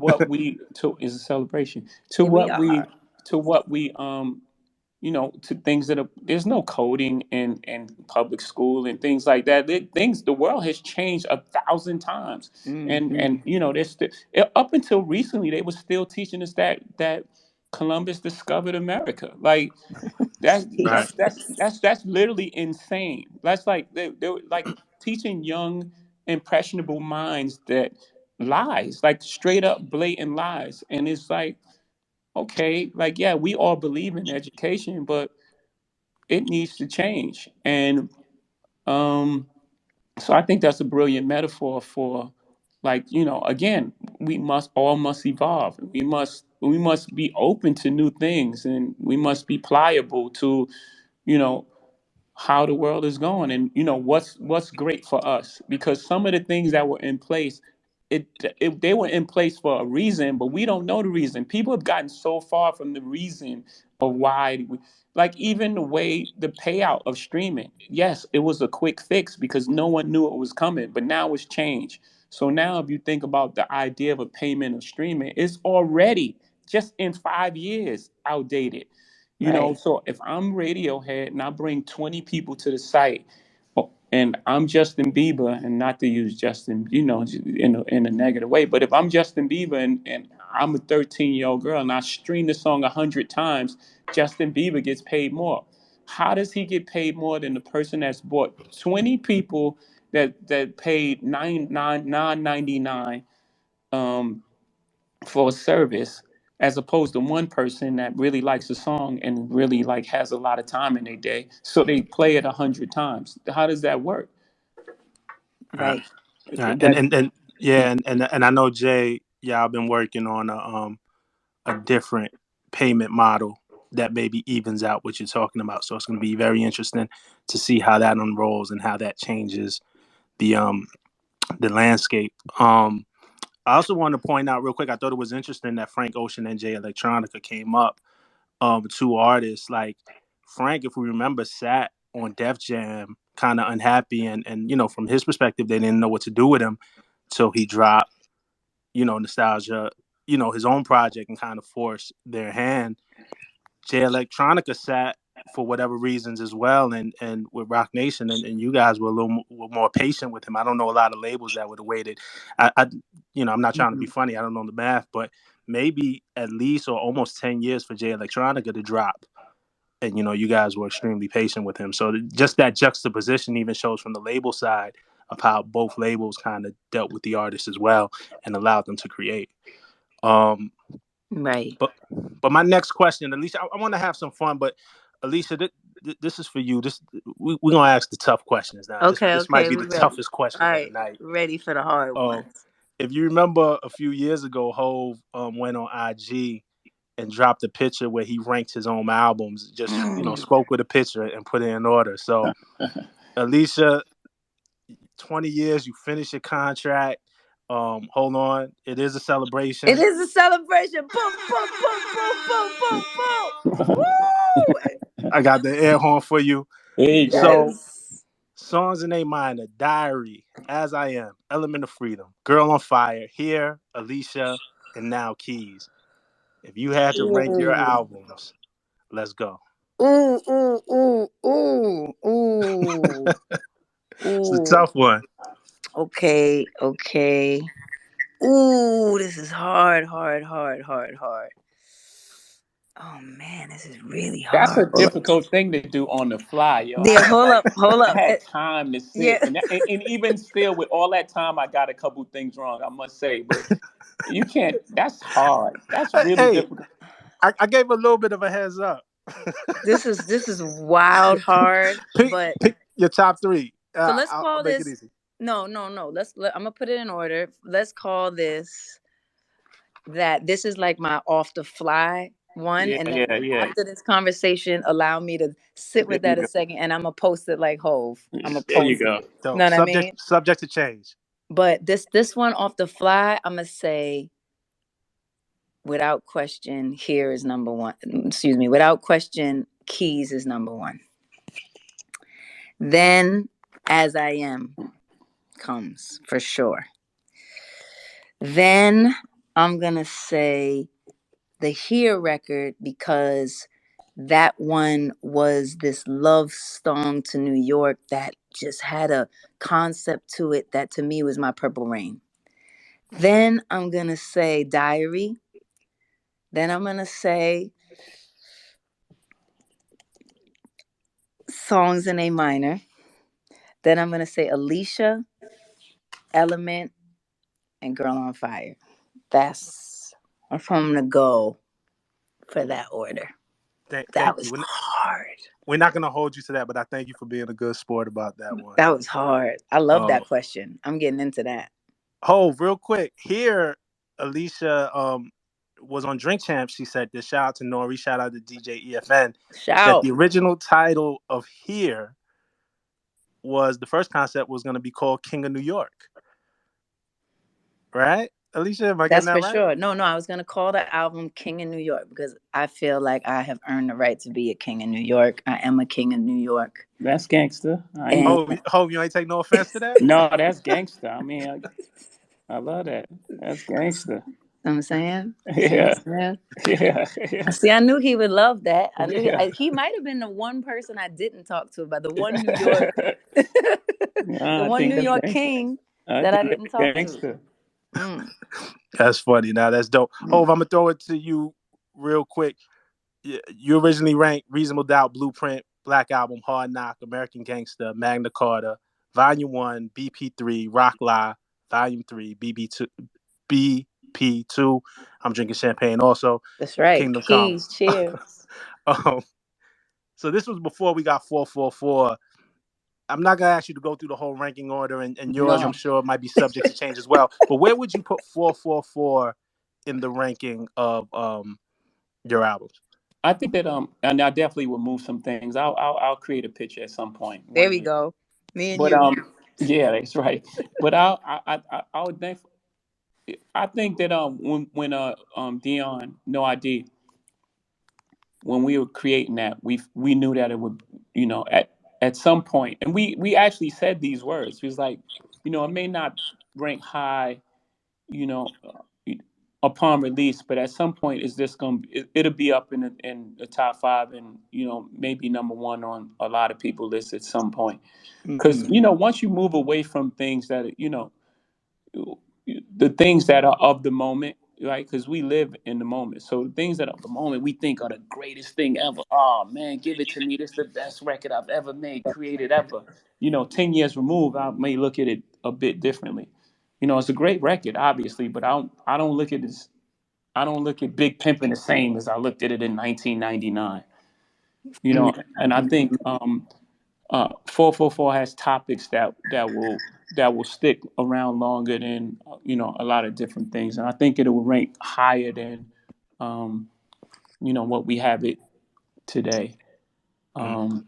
what we to is a celebration to Yeah, we what we are. to what we to things that are there's no coding in public school and things like that. Things the world has changed 1,000 times, and Hmm. there's up until recently they were still teaching us that Columbus discovered America. Like that Right. that's literally insane. That's like they were like teaching young impressionable minds that lies, like straight up blatant lies. And it's like, okay, like yeah, we all believe in education, but it needs to change. And um so I think that's a brilliant metaphor for, like, again, we must evolve. We must be open to new things, and we must be pliable to you know how the world is going, and what's great for us, because some of the things that were in place, they were in place for a reason, but we don't know the reason. People have gotten so far from the reason of why like even the way the payout of streaming, yes, it was a quick fix because no one knew it was coming, but now it's changed. So now if you think about the idea of a payment of streaming, it's already just in 5 years outdated. Right. So if I'm Radiohead and I bring 20 people to the site, and I'm Justin Bieber, and not to use Justin, in a negative way, but if I'm Justin Bieber and I'm a 13-year-old girl and I stream the song 100 times, Justin Bieber gets paid more. How does he get paid more than the person that's bought 20 people that paid 9.99 um, for a service, as opposed to one person that really likes a song and really like has a lot of time in their day, so they play it 100 times? How does that work? Right. Right. Right. And That and yeah, and I know Jay, y'all been working on a different payment model that maybe evens out what you're talking about. So it's going to be very interesting to see how that unrolls and how that changes the the landscape. I also want to point out real quick. I thought it was interesting that Frank Ocean and Jay Electronica came up. Two artists like Frank, if we remember, sat on Def Jam, kind of unhappy, and from his perspective, they didn't know what to do with him, so he dropped Nostalgia, his own project, and kind of forced their hand. Jay Electronica sat for whatever reasons as well, and with Rock Nation, and you guys were a little more patient with him. I don't know a lot of labels that would have waited. I'm not trying to be Mhm. funny. I don't know the math, but maybe at least or almost 10 years for Jay Electronica to drop. And you guys were extremely patient with him. So just that juxtaposition even shows from the label side of how both labels kind of dealt with the artist as well and allowed them to create. Um, Right. but my next question, Alicia, I want to have some fun, but Alicia, this is for you. We're gonna ask the tough questions now. This Okay, this might okay, be we the ready. toughest All question of the right, night. ready for the hard Um, ones. if you remember a few years ago, Hove went on IG and dropped a picture where he ranked his own albums. Just spoke with a picture and put it in order. So Alicia, 20 years, you finish your contract. Hold on, it is a It celebration. is a celebration. Boom, boom, boom, boom, boom, boom, boom. Woo! I got the air horn for you. there you go. So Yes. songs in A minor, Diary, As I Am, Element of Freedom, Girl on Fire, Here, Alicia, and now Keys. If you had to rank your Ooh. albums, let's go. Ooh, ooh, ooh, ooh, ooh, It's a ooh. tough one. Okay, okay. Ooh, this is hard, hard, hard, hard, hard. Oh man, this is really That's a hard. Hold up. difficult thing to do on the fly, yo. I Yeah, had hold like up, hold I up. had time to sit, Yeah. and even still, with all that time, I got a couple things wrong, I must say. But you can't. That's hard. That's really Hey, difficult. I gave a little bit of a heads up. This is wild hard, pick but pick your top three. so let's I'll call make it this. easy. No, no, no. I'm gonna put it in order. Let's call this that. This is like my off the fly one, Yeah, and then yeah, yeah. after this conversation, allow me to sit There with you that a go. second, and I'm gonna post it like Hove. I'm gonna There you post it. go. Know So what I subject mean? subject to change. But this one off the fly, I'm gonna say without question, here is number one. Excuse me, without question, Keys is number one. Then, As I Am comes for sure. Then, I'm gonna say the Here record, because that one was this love song to New York that just had a concept to it that to me was my Purple Rain. Then I'm gonna say Diary. Then I'm gonna say Songs in A minor. Then I'm gonna say Alicia, Element, and Girl on Fire. That's how I'm gonna go for that order. That Thank you. was hard. We're not going to hold you to that, but I thank you for being a good sport about that one. That was hard. I love Um, that question. I'm getting into that. real quick here, Alicia was on Drink Champs. She said this. Shout out to Nori. Shout out to DJ EFN. That Shout. the original title of Here was the first concept was going to be called King of New York. Right, Alicia? Am I getting That's that for right? sure. No, I was gonna call the album King in New York because I feel like I have earned the right to be a king in New York. I am a king in New York. That's gangster. I ain't And Hope you ain't take no offense to that. no, that's gangster. I mean, I love that. That's gangster. I'm saying, see what Yeah, I'm saying? yeah, yeah, See, I knew he would love that. I knew yeah. he might have been the one person I didn't talk to about the one New York, the I one think New that's York gangster. king I that I think didn't that's talk to. gangster. Mm, That's funny. Now that's dope. Hove, mm. I'm gonna throw it to you real quick. You originally ranked Reasonable Doubt, Blueprint, Black Album, Hard Knock, American Gangster, Magna Carta, Volume 1, BP3, Rock Lie, Volume 3, BB2, BP2. I'm drinking champagne also. That's right. Kingdom Come. Keys, cheers. um, so this was before we got 444. I'm not gonna ask you to go through the whole ranking order, and yours, I'm No, sure, might be subject to change as well. But where would you put 444 in the ranking of your albums? I think that and I definitely will move some things. I'll create a picture at some point there one we day. go. Me and But you. yeah, that's right. But I would think I think that when Dion No ID, when we were creating that, we knew that it would, at some point, and we actually said these words. It was like, it may not rank high, you know, upon release, but at some point, is this going? It'll be up in the top five, and maybe number one on a lot of people lists at some point. Because Hmm. once you move away from things that the things that are of the moment, right? Because we live in the moment. So the things that are of the moment we think are the greatest thing ever. Oh man, give it to me. This is the best record I've ever made, created ever. 10 years removed, I may look at it a bit differently. It's a great record, obviously, but I don't look at this. I don't look at Big Pimpin' the same as I looked at it in 1999. And I think 444 has topics that will stick around longer than a lot of different things, and I think it will rank higher than um, what we have it today. Mm. Um,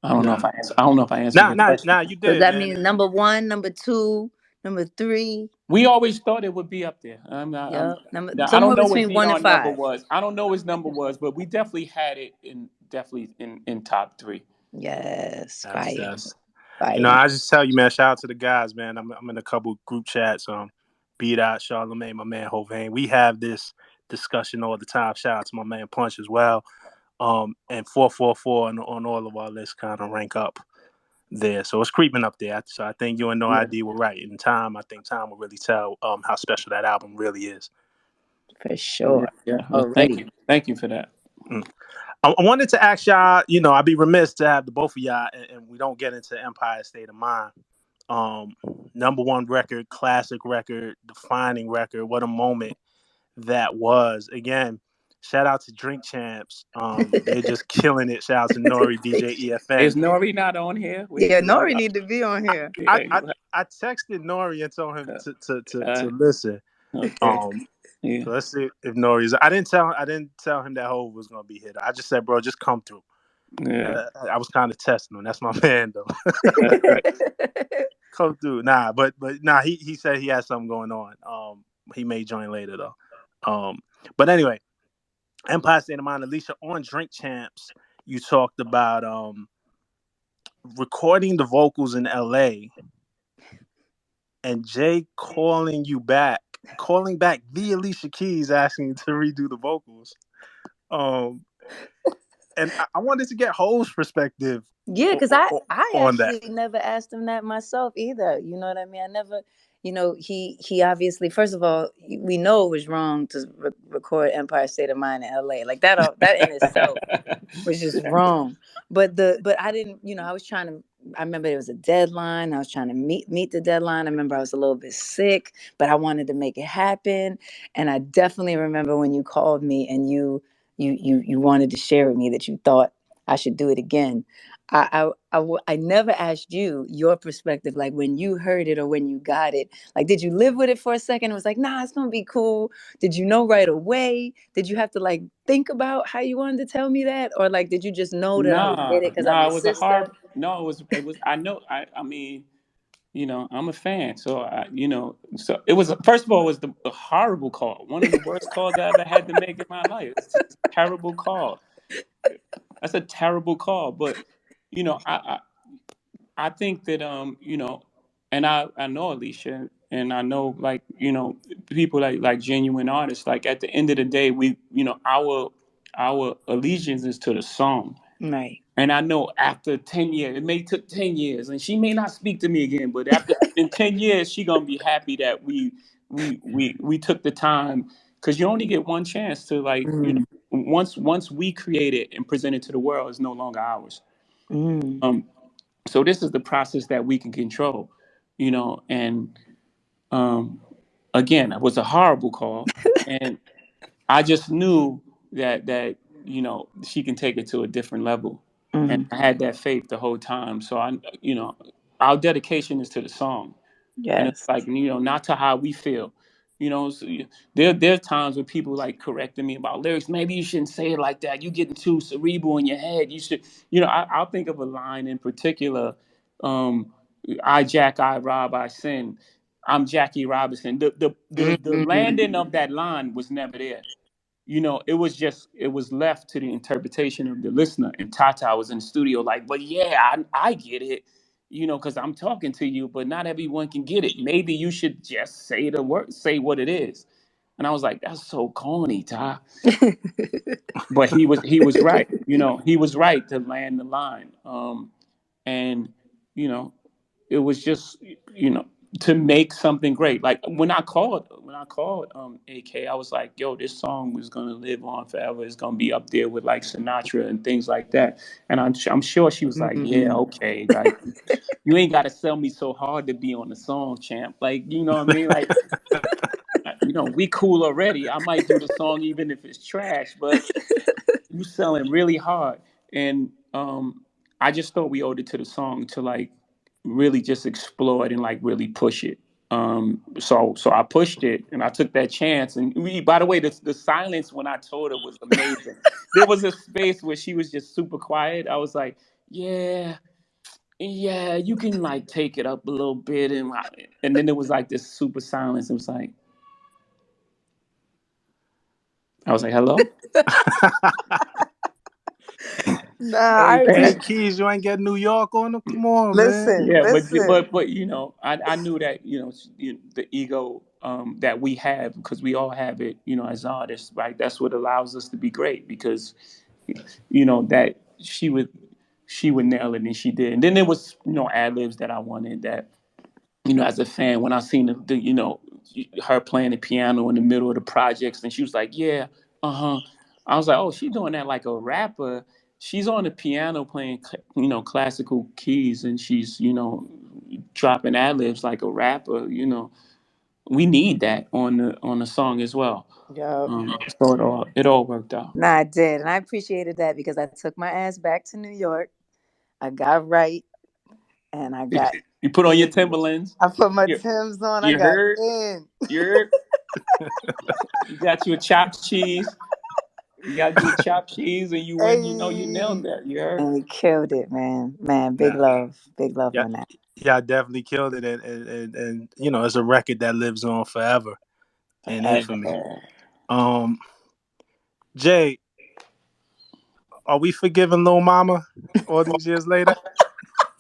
I don't know Nah, if I don't know if I answered your question. nah, you So did, that man. means number one, number two, number three. We always thought it would be up there. Yep. Number Now, I don't somewhere know what between one and Dion number five. was. I don't know his number was, but we definitely had it in top three. Yes, fire, That's fire. I just tell you, man. Shout out to the guys, man. I'm in a couple group chats. Beat Out, Charlamagne, my man Hovain. We have this discussion all the time. Shout out to my man Punch as well. And 444 on all of our lists kind of rank up there. So it's creeping up there. So I think you and No Yeah, ID were right. In time, I think time will really tell how special that album really is. For yeah, sure. yeah. Well, Already. thank you for that. Mm. I wanted to ask y'all, I'd be remiss to have the both of y'all and we don't get into Empire State of Mind. Um, Number one record, classic record, defining record. What a moment that was. Again, shout out to Drink Champs. They're just killing it. Shout out to Nori, DJ EFN. Is Nori not on here? Yeah, Nori need to be on here. I, Yeah, I, I texted Nori and told him to uh, listen. okay. Um, Yeah. so let's see if Nori's. I didn't tell him that Hove was gonna be here. I just said, bro, just come through. Yeah. I was kind of testing him. That's my man though. Come through. Nah, but nah. He said he had something going on. He may join later though. But anyway, Empire State of Mind, Alicia, on Drink Champs, you talked about recording the vocals in LA and Jay calling you back calling back the Alicia Keys asking to redo the vocals. Um, and I wanted to get Ho's perspective Yeah, because I on that. actually never asked him that myself either. You know what I mean? I never, he obviously, first of all, we know it was wrong to record Empire State of Mind in L.A. Like that in itself was just wrong. But I didn't, I was trying to. I remember there was a deadline. I was trying to meet the deadline. I remember I was a little bit sick, but I wanted to make it happen. And I definitely remember when you called me and you wanted to share with me that you thought I should do it again. I never asked you your perspective, like when you heard it or when you got it. Like, did you live with it for a second? It was like, nah, it's gonna be cool. Did you know right away? Did you have to like think about how you wanted to tell me that, or like did you just know that I would get Nah, it because I'm nah, your it was a hard. sister? No, it was. I know. I mean, I'm a fan, so so it was. First of all, it was a horrible call. One of the worst calls I ever had to make in my life. It's a terrible call. That's a terrible call. But you know, I think that and I know Alicia, and I know like people like genuine artists. Like at the end of the day, we our allegiance is to the song. Right. And I know after 10 years, it may took 10 years, and she may not speak to me again. But after in 10 years, she gonna be happy that we took the time, because you only get one chance to Mm, once we create it and present it to the world, it's no longer ours. mm, Um, so this is the process that we can control, and um, again, it was a horrible call, and I just knew that she can take it to a different level, and mm. I had that faith the whole time. So our dedication is to the song, and it's Yes. like not to how we feel. So there are times when people like correcting me about lyrics. Maybe you shouldn't say it like that. You getting too cerebral in your head. You should, I'll think of a line in particular. Um, I jack, I rob, I sin. I'm Jackie Robinson. The Mm, landing of that line was never there. It was left to the interpretation of the listener. And Tata was in the studio like, but yeah, I get it, because I'm talking to you, but not everyone can get it. Maybe you should just say the word, say what it is. And I was like, that's so corny, Ty. But he was right. He was right to land the line. And you know, it was just you know to make something great. Like when I called AK, I was like, yo, this song is gonna live on forever. It's gonna be up there with like Sinatra and things like that. And I'm sure she was like, yeah, mm. okay, like you ain't gotta sell me so hard to be on the song, champ. Like, you know what I mean? Like, we cool already. I might do the song even if it's trash, but you selling really hard. And I just thought we owed it to the song to like really just explore it and like really push it. So I pushed it and I took that chance. And by the way, the silence when I told her was amazing. There was a space where she was just super quiet. I was like, yeah, yeah, you can like take it up a little bit, and then there was like this super silence. It was like I was like, hello. Nah, I Hey, hey, appreciate. Keys, you ain't get New York on them. Come on, man. Listen, Yeah, but listen. but but I knew that the ego that we have, because we all have it, as artists, right? That's what allows us to be great, because that she would nail it, and she did. And then there was ad libs that I wanted, that as a fan, when I seen her playing the piano in the middle of the projects, and she was like, "Yeah, uh-huh." I was like, "Oh, she's doing that like a rapper. She's on the piano playing, classical keys, and she's, dropping ad libs like a rapper. We need that on the song as well." Yup. So it all worked out. Nah, I did. And I appreciated that because I took my ass back to New York. I got right and I got You put on your in. Timberlands. I put my You Timbs on. I you got heard in. you heard you got your chopped cheese. You got your chopped cheese, and you went. You nailed Hey. that. You heard. And we killed it, man. Man, big Yeah, love. Big love yeah, on that. yeah. I definitely killed it, and it's a record that lives on forever in infamy. Forever. Um, Jay, are we forgiving Lil Mama all these years later?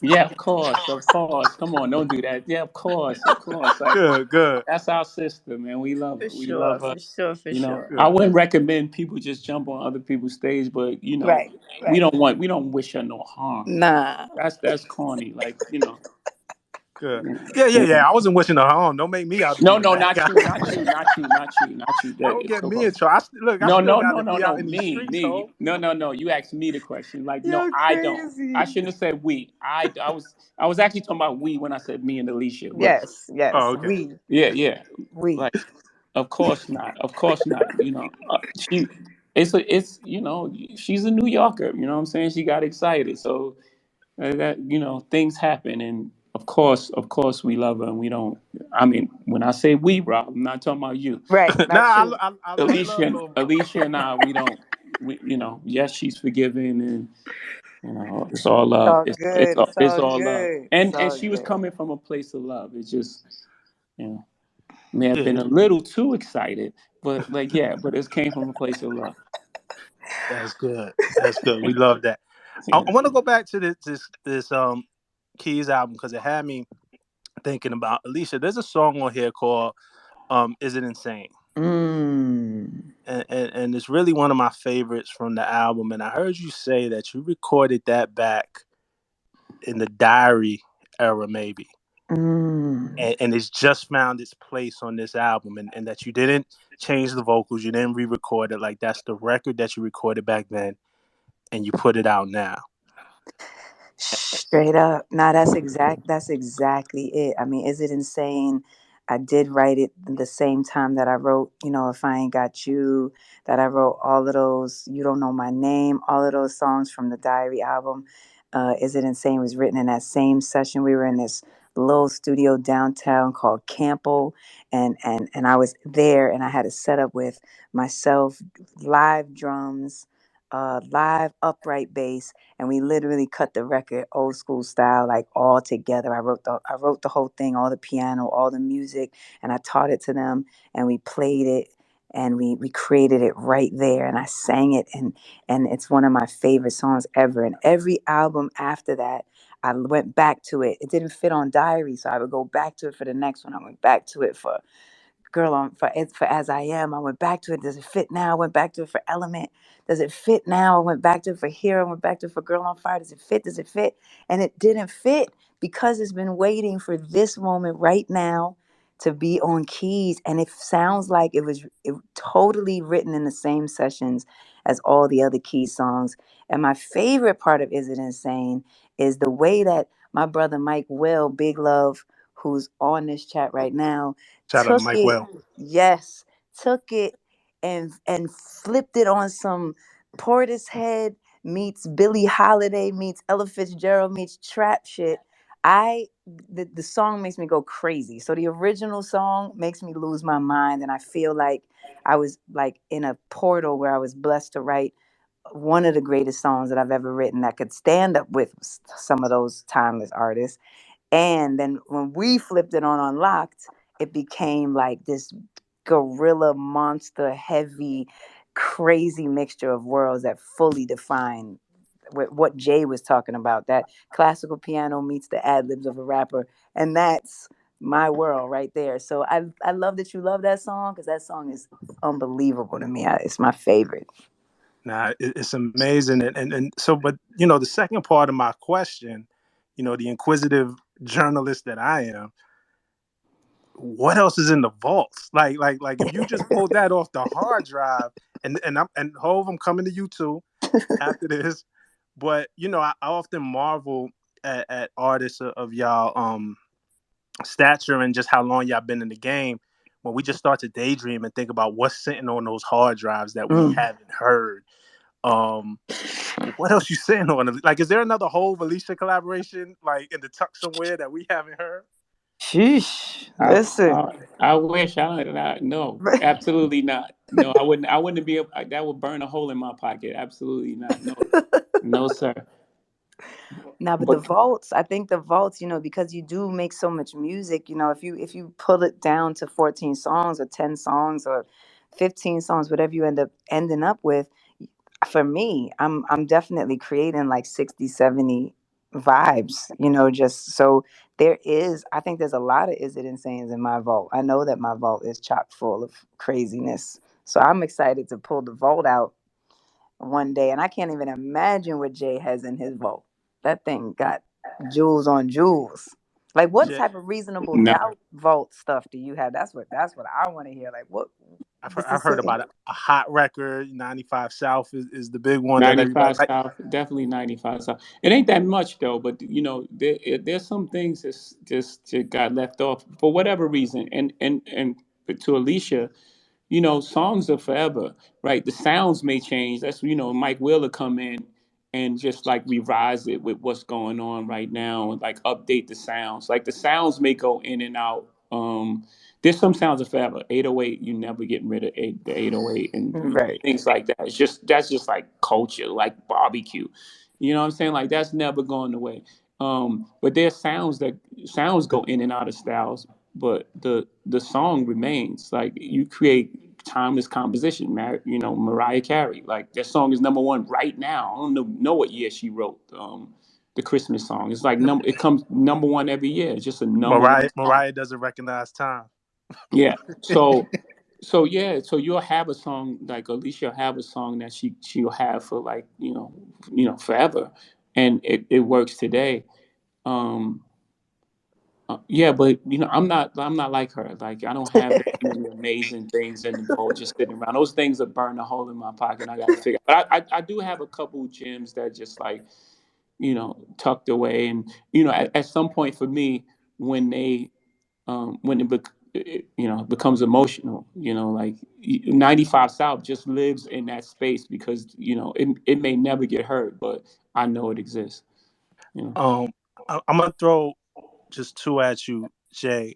Yeah, of course, of course. Come on, don't do that. Yeah, of course, of course. Like Good, good, that's our sister, man. We love For her. We sure, love her. for sure, for You know, sure. I good. wouldn't recommend people just jump on other people's stage, but Right, we right. don't want, we don't wish her no harm. Nah. That's corny. Like Good. you Yeah, yeah, know. yeah. I wasn't wishing her harm. Don't make me out to be No, the no, bad not guy. you, not you, not you, not you, not you. Don't That, get me in trouble. Look, I no, still no, got no, to no, be no. out in these Me, streets, me. ho. No, no, no. You asked me the question. Like, no, You're I don't. I crazy. shouldn't have said we. I was actually talking about we when I said me and Alicia. But Yes, yes. Oh, okay. yeah, yeah. We. Like, of course not. Of course not. It's she's a New Yorker. You know what I'm saying? She got excited. So that things happen, and of course, we love her, and we don't. I mean, when I say we, Rob, I'm not talking about you. Right, Nah, not you. I love little bro. Alicia and I, we don't. Yes, she's forgiven, and it's all It's love. all good. It's It's all all love, good. It's and all she was good. coming from a place of love. It's just you know may have been Yeah, a little too excited, but like but it came from a place of love. that's good. That's good. We love that. I Yeah. want to go back to this Keys album because it had me thinking about Alicia. There's a song on here called "Is It Insane," Mm. and it's really one of my favorites from the album. And I heard you say that you recorded that back in the diary era, maybe. Mm. And it's just found its place on this album, and that you didn't change the vocals, you didn't re-record it. Like that's the record that you recorded back then, and you put it out now. Straight up. Nah, that's exactly it. I mean, is it insane? I did write it the same time that I wrote, If I Ain't Got You, that I wrote all of those, You Don't Know My Name, all of those songs from the Diary album. Is It Insane was written in that same session. We were in this little studio downtown called Campo, and I was there, and I had a setup with myself, live drums, live upright bass, and we literally cut the record old school style, like all together. I wrote the whole thing, all the piano, all the music, and I taught it to them, and we played it, and we created it right there, and I sang it, and it's one of my favorite songs ever. And every album after that, I went back to it. It didn't fit on Diary, so I would go back to it for the next one. I went back to it for Girl on for As I Am. I went back to it. Does it fit now? I went back to it for Element. Does it fit now? I went back to it for Hero. I went back to it for Girl on Fire. Does it fit? Does it fit? And it didn't fit because it's been waiting for this moment right now to be on keys. And it sounds like it totally written in the same sessions as all the other key songs. And my favorite part of Is It Insane is the way that my brother Mike Will, Big Love, who's on this chat right now, Shout out to took Mike it, Well. yes, took it and flipped it on some Portishead meets Billie Holiday meets Ella Fitzgerald meets trap shit. The song makes me go crazy. So the original song makes me lose my mind, and I feel like I was like in a portal where I was blessed to write one of the greatest songs that I've ever written that could stand up with some of those timeless artists. And then when we flipped it on Unlocked, it became like this gorilla monster heavy, crazy mixture of worlds that fully define what Jay was talking about. That classical piano meets the ad libs of a rapper. And that's my world right there. So I love that you love that song because that song is unbelievable to me. It's my favorite. Nah, it's amazing, and so, but the second part of my question, the inquisitive journalist that I am, what else is in the vaults? Like if you just pulled that off the hard drive, and Hove, I'm coming to you too after this, but I often marvel at artists of y'all stature and just how long y'all been in the game. When we just start to daydream and think about what's sitting on those hard drives that we Mm. haven't heard. Um, what else you saying on? Like, is there another whole Alicia collaboration like in the tuck somewhere that we haven't heard? Sheesh. I, Listen. I wish no, absolutely not. No, I wouldn't be able, that would burn a hole in my pocket. Absolutely not. No, no, sir. Now, but the But vaults, I think the vaults, because you do make so much music, if you pull it down to 14 songs or 10 songs or 15 songs, whatever you end up ending up with, for me, I'm definitely creating like 60, 70. vibes, just so there is, I think there's a lot of Is It Insanes in my vault. I know that my vault is chock full of craziness. So I'm excited to pull the vault out one day. And I can't even imagine what Jay has in his vault. That thing got jewels on jewels. Like what Jay, type of reasonable No, doubt vault stuff do you have? That's what I want to hear. Like what this I've is heard sitting. about a hot record. 95 South is the big one that everybody 95 like. South, definitely 95 South. It ain't that much though, but there's some things that's just got left off for whatever reason. And to Alicia, songs are forever, right? The sounds may change. That's Mike Wheeler come in and just like revise it with what's going on right now and like update the sounds. Like the sounds may go in and out. There's some sounds are forever. 808, you never getting rid of the 808 and Right. things like that. That's just like culture, like barbecue. You know what I'm saying? Like that's never going away. But there's sounds go in and out of styles, but the song remains. Like you create timeless composition. Mariah Carey, like that song is number one right now. I don't know what year she wrote the Christmas song. It's like it comes number one every year. It's just a number one song. Mariah doesn't recognize time. Yeah. So yeah, so you'll have a song like Alicia will have a song that she'll have for like forever, and it works today. Um, yeah, but I'm not like her. Like I don't have that many amazing things in the vault just sitting around. Those things are burning a hole in my pocket. I got to figure. But I do have a couple gems that just like tucked away, and at some point for me when it becomes emotional. Like 95 South just lives in that space because it may never get heard, but I know it exists. You know. Um, I'm gonna throw just two at you, Jay.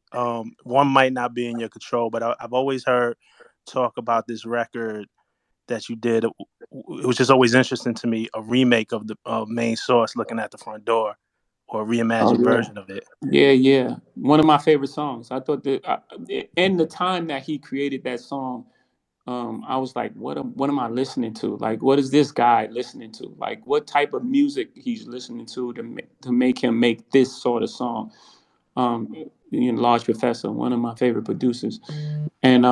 One might not be in your control, but I've always heard talk about this record that you did. It was just always interesting to me. A remake of the main source, "Looking at the Front Door," or a Oh reimagined yeah. version of it. Yeah, yeah. One of my favorite songs. I thought that in the time that he created that song, I was like, what am I listening to? Like, what is this guy listening to? Like, what type of music he's listening to make him make this sort of song? Large Professor, one of my favorite producers, and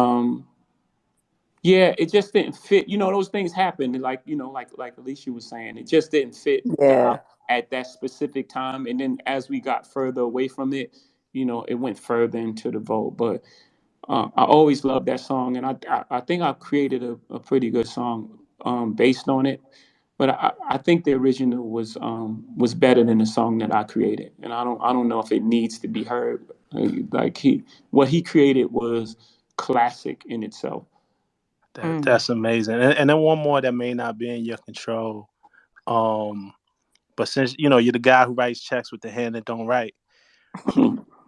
yeah, it just didn't fit. Those things happen. Like like Alicia was saying, it just didn't fit the Yeah. album at that specific time. And then as we got further away from it, it went further into the vote. But I always loved that song, and I think I created a pretty good song based on it. But I think the original was better than the song that I created, and I don't know if it needs to be heard. Like what he created was classic in itself. Mm. That's amazing. And then one more that may not be in your control. Um, but since you're the guy who writes checks with the hand that don't write,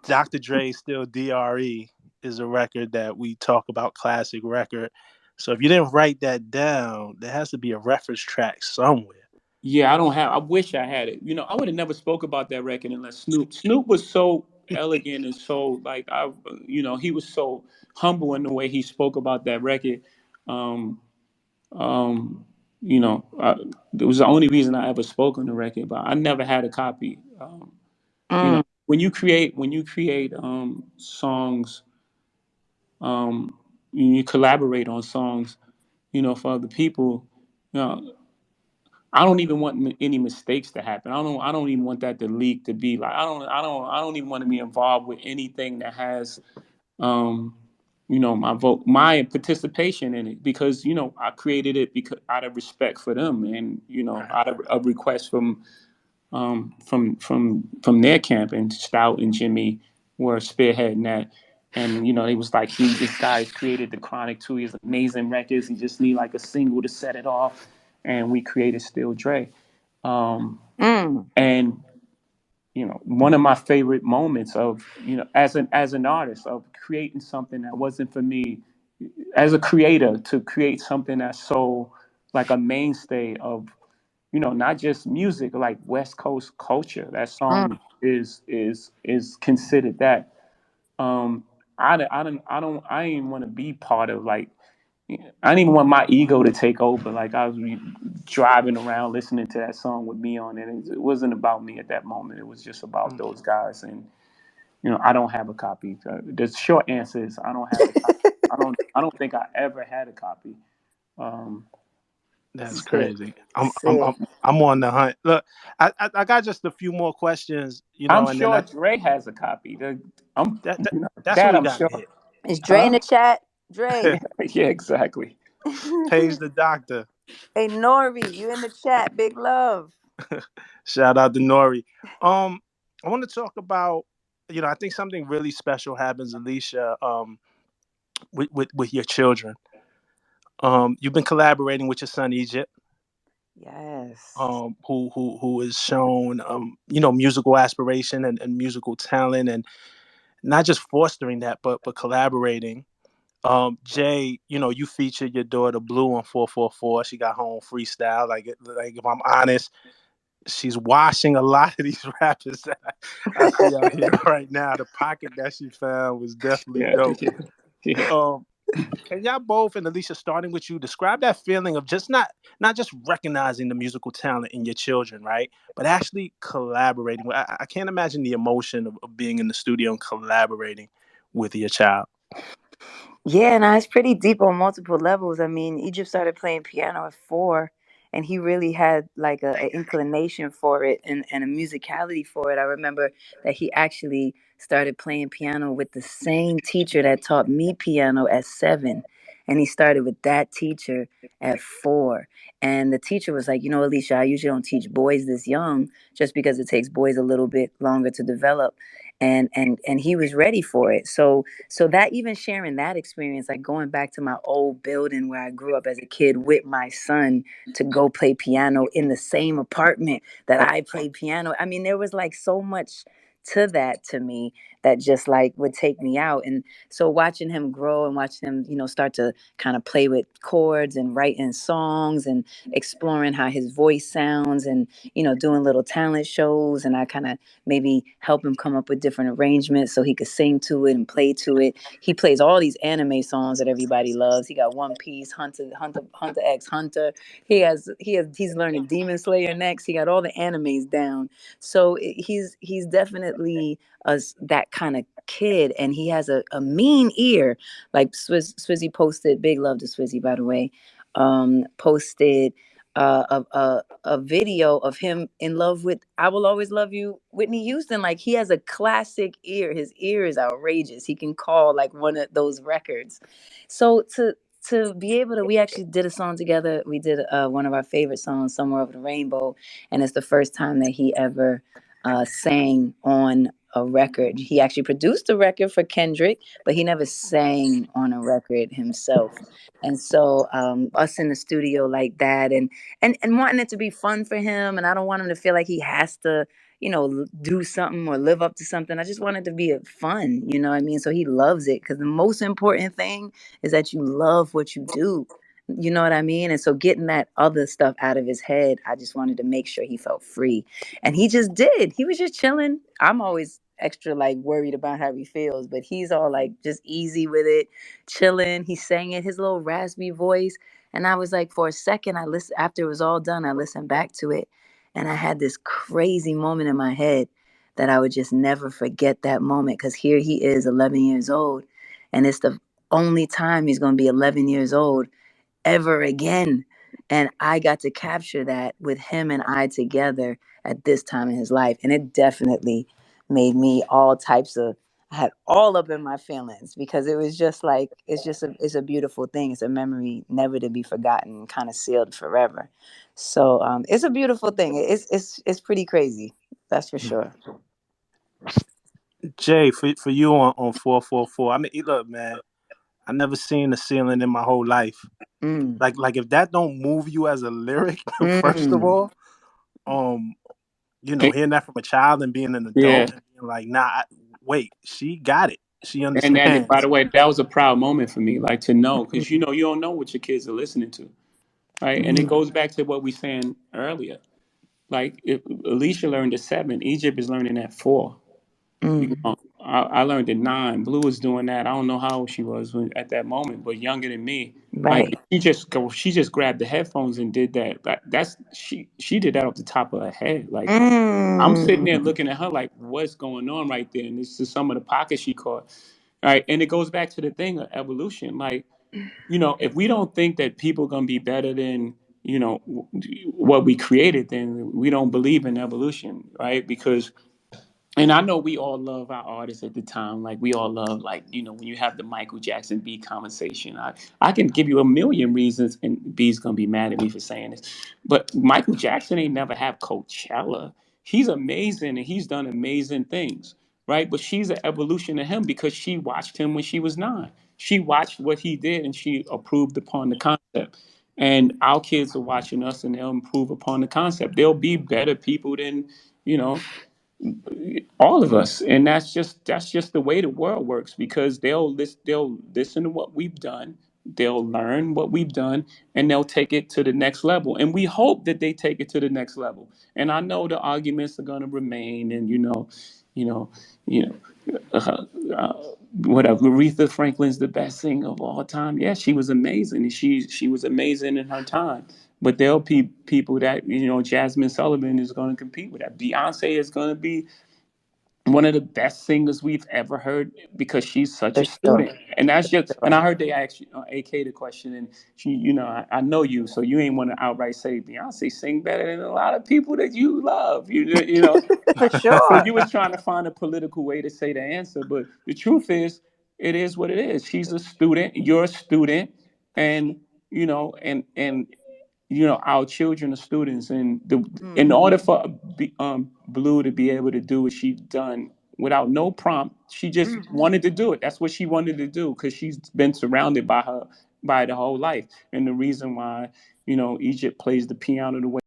Dr. Dre's Still Dre is a record that we talk about, classic record. So if you didn't write that down, there has to be a reference track somewhere. Yeah, I don't have. I wish I had it. I would have never spoke about that record unless Snoop. Snoop was so elegant and so like he was so humble in the way he spoke about that record. Um, um, it was the only reason I ever spoke on the record, but I never had a copy. Mm. When you create songs, um, you collaborate on songs, for other people. You know, I don't even want any mistakes to happen. I don't even want that to leak to be like I don't even want to be involved with anything that has um my participation in it because I created it because out of respect for them and Right. out of a request from their camp, and Stout and Jimmy were spearheading that. And it was like this guy's created the Chronic 2. He has amazing records. He just need like a single to set it off, and we created Still Dre. Mm. And one of my favorite moments of as an artist of creating something that wasn't for me, as a creator, to create something that's so like a mainstay of not just music, like West Coast culture. That Mm. song is considered that. Um, I don't, I ain't want to be part of like, I didn't even want my ego to take over. Like I was driving around listening to that song with me on it. It wasn't about me at that moment. It was just about Mm, those guys. And I don't have a copy. The short answer is I don't have a copy. I don't think I ever had a copy. Um, that's Sick, crazy. sick. I'm on the hunt. Look, I got just a few more questions, I'm and then sure Dre has a copy. I'm that, that that's what that we I'm got to sure. hit. Is Dre in Huh? the chat? Dre. Yeah, exactly. Page the doctor. Hey Nori, you in the chat? Big love. Shout out to Nori. Um, I want to talk about, I think something really special happens, Alicia, with your children. You've been collaborating with your son Egypt, Yes. who is shown, musical aspiration and musical talent, and not just fostering that, but collaborating. Jay, you featured your daughter Blue on 444. She got her own freestyle. Like if I'm honest, she's washing a lot of these rappers that I see out here right now. The pocket that she found was definitely Yeah, dope. yeah, yeah. Um, can y'all both, and Alicia, starting with you, describe that feeling of just not just recognizing the musical talent in your children, right? But actually collaborating. I can't imagine the emotion of being in the studio and collaborating with your child. Yeah, and it's pretty deep on multiple levels. I mean, Egypt started playing piano at 4, and he really had like an inclination for it and a musicality for it. I remember that he actually started playing piano with the same teacher that taught me piano at 7, and he started with that teacher at 4. And the teacher was like, Alicia, I usually don't teach boys this young just because it takes boys a little bit longer to develop. And he was ready for it. So that, even sharing that experience, like going back to my old building where I grew up as a kid with my son to go play piano in the same apartment that I played piano. I mean, there was like so much to that to me that just like would take me out. And so watching him grow and watching him, start to kind of play with chords and writing songs and exploring how his voice sounds and, doing little talent shows. And I kind of maybe help him come up with different arrangements so he could sing to it and play to it. He plays all these anime songs that everybody loves. He got One Piece, Hunter X Hunter. He's learning Demon Slayer next. He got all the animes down. So he's definitely that kind of kid, and he has a mean ear. Like Swizzy posted, big love to Swizzy, by the way. Posted a video of him in love with "I Will Always Love You," Whitney Houston. Like, he has a classic ear. His ear is outrageous. He can call like one of those records. So to be able to, we actually did a song together. We did one of our favorite songs, "Somewhere Over the Rainbow," and it's the first time that he ever sang on a record. He actually produced a record for Kendrick, but he never sang on a record himself. And so us in the studio like that, and wanting it to be fun for him, and I don't want him to feel like he has to, do something or live up to something. I just want it to be fun, you know what I mean? So he loves it, because the most important thing is that you love what you do. You know what I mean? And so getting that other stuff out of his head, I just wanted to make sure he felt free. And he just did. He was just chilling. I'm always extra like worried about how he feels, but he's all like just easy with it, chilling. He sang it, his little raspy voice. And I was like, for a second, I listened, after it was all done, I listened back to it. And I had this crazy moment in my head that I would just never forget that moment. Because here he is, 11 years old. And it's the only time he's going to be 11 years old ever again. And I got to capture that with him and I together at this time in his life. And it definitely made me all types of, I had all up in my feelings, because it was just like, it's a beautiful thing. It's a memory never to be forgotten, kind of sealed forever. So it's a beautiful thing. It's pretty crazy. That's for sure. Jay, for you on 444. I mean, look, man, I never seen the ceiling in my whole life. Mm, Like if that don't move you as a lyric, first of mm. all, um, hearing that from a child and being an Yeah. adult and being like, nah, wait, she got it. She And by understands. the way, that was a proud moment for me, like to know, because you don't know what your kids are listening to, right? And it Mm, goes back to what we saying earlier. Like if Alicia learned at 7, Egypt is learning at 4. You mm. know? I learned at 9. Blue was doing that. I don't know how old she was at that moment, but younger than me. Like Right. she just grabbed the headphones and did that. Like that's she did that off the top of her head. Like I'm sitting there Mm. looking at her like, what's going on right there? And this is some of the pockets she caught. All right. And it goes back to the thing of evolution. Like, if we don't think that people are going to be better than, what we created, then we don't believe in evolution, right? Because and I know we all love our artists at the time. Like we all love, like, when you have the Michael Jackson beat conversation. I can give you a million reasons, and B's gonna be mad at me for saying this, but Michael Jackson ain't never have Coachella. He's amazing and he's done amazing things, right? But she's an evolution of him because she watched him when she was 9. She watched what he did and she approved upon the concept. And our kids are watching us and they'll improve upon the concept. They'll be better people than, you know all of us, and that's just the way the world works, because they'll listen to what we've done, they'll learn what we've done, and they'll take it to the next level, and we hope that they take it to the next level. And I know the arguments are going to remain, and you know you know uh, uh, whatever. Aretha Franklin's the best singer of all time. Yeah, she was amazing, and she was amazing in her time. But there'll be people that, Jasmine Sullivan is going to compete with that. Beyonce is going to be one of the best singers we've ever heard because she's such For a sure. student. And that's just, and I Sure. heard they asked AK the question, and she, I know you, so you ain't want to outright say Beyonce sing better than a lot of people that you love. For So you sure. was trying to find a political way to say the answer, but the truth is, it is what it is. She's a student. You're a student, and and our children are students, and in Hmm. order for Blue to be able to do what she's done without no prompt, she just wanted to do it. That's what she wanted to do because she's been surrounded by the whole life, and the reason why Egypt plays the piano the way